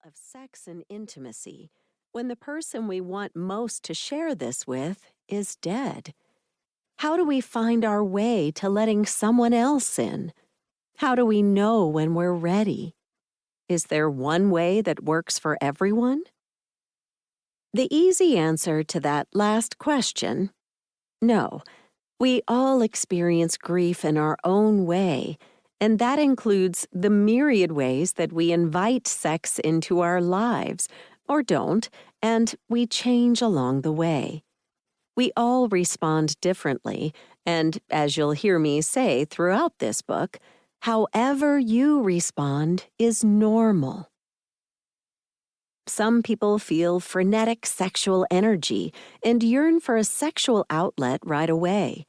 of sex and intimacy when the person we want most to share this with is dead? How do we find our way to letting someone else in? How do we know when we're ready? Is there one way that works for everyone? The easy answer to that last question: no. We all experience grief in our own way, and that includes the myriad ways that we invite sex into our lives, or don't, and we change along the way. We all respond differently, and as you'll hear me say throughout this book, however you respond is normal. Some people feel frenetic sexual energy and yearn for a sexual outlet right away.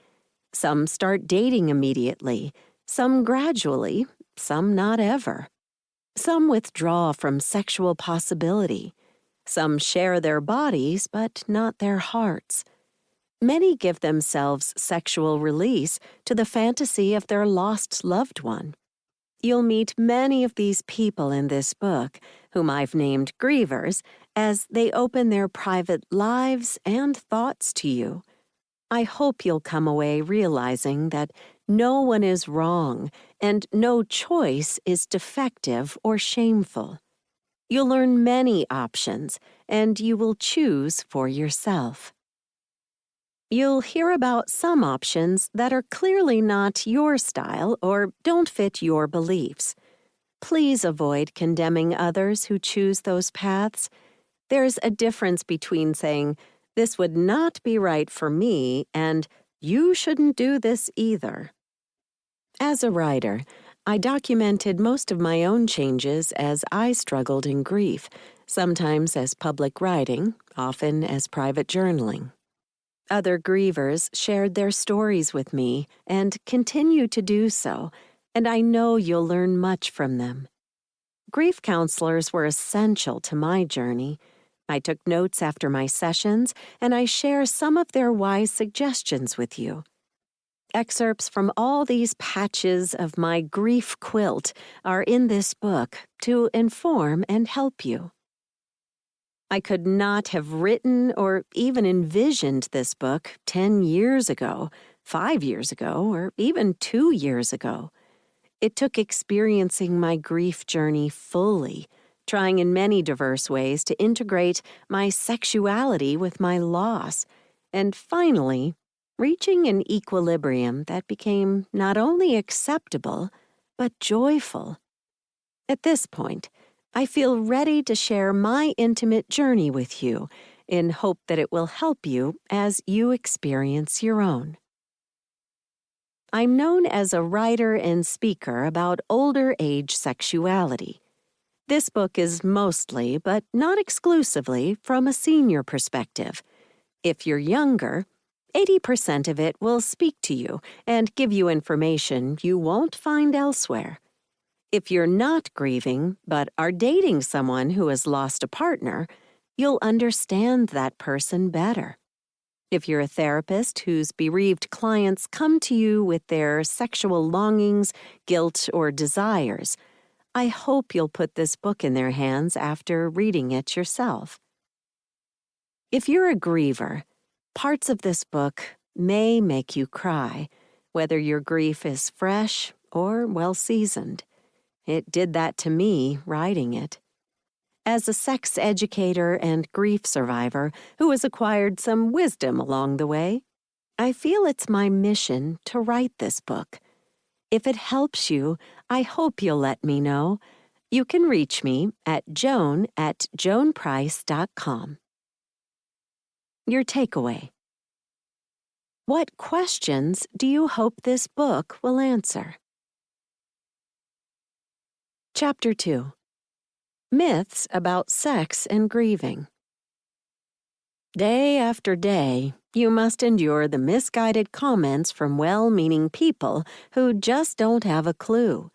Some start dating immediately, some gradually, some not ever. Some withdraw from sexual possibility. Some share their bodies, but not their hearts. Many give themselves sexual release to the fantasy of their lost loved one. You'll meet many of these people in this book, whom I've named grievers, as they open their private lives and thoughts to you. I hope you'll come away realizing that no one is wrong and no choice is defective or shameful. You'll learn many options, and you will choose for yourself. You'll hear about some options that are clearly not your style or don't fit your beliefs. Please avoid condemning others who choose those paths. There's a difference between saying, "This would not be right for me," and "You shouldn't do this either." As a writer, I documented most of my own changes as I struggled in grief, sometimes as public writing, often as private journaling. Other grievers shared their stories with me and continue to do so, and I know you'll learn much from them. Grief counselors were essential to my journey. I took notes after my sessions, and I share some of their wise suggestions with you. Excerpts from all these patches of my grief quilt are in this book to inform and help you. I could not have written or even envisioned this book 10 years ago, 5 years ago, or even 2 years ago. It took experiencing my grief journey fully, trying in many diverse ways to integrate my sexuality with my loss, and finally, reaching an equilibrium that became not only acceptable, but joyful. At this point, I feel ready to share my intimate journey with you in hope that it will help you as you experience your own. I'm known as a writer and speaker about older age sexuality. This book is mostly, but not exclusively, from a senior perspective. If you're younger, 80% of it will speak to you and give you information you won't find elsewhere. If you're not grieving, but are dating someone who has lost a partner, you'll understand that person better. If you're a therapist whose bereaved clients come to you with their sexual longings, guilt, or desires, I hope you'll put this book in their hands after reading it yourself. If you're a griever, parts of this book may make you cry, whether your grief is fresh or well-seasoned. It did that to me writing it. As a sex educator and grief survivor who has acquired some wisdom along the way, I feel it's my mission to write this book. If it helps you, I hope you'll let me know. You can reach me at joan@joanprice.com. Your takeaway. What questions do you hope this book will answer? Chapter 2. Myths about sex and grieving. Day after day, you must endure the misguided comments from well-meaning people who just don't have a clue.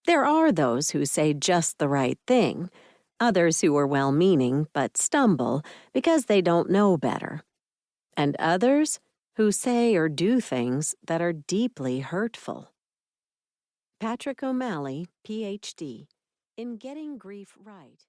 There are those who say just the right thing, others who are well-meaning but stumble because they don't know better, and others who say or do things that are deeply hurtful. Patrick O'Malley, Ph.D., in Getting Grief Right.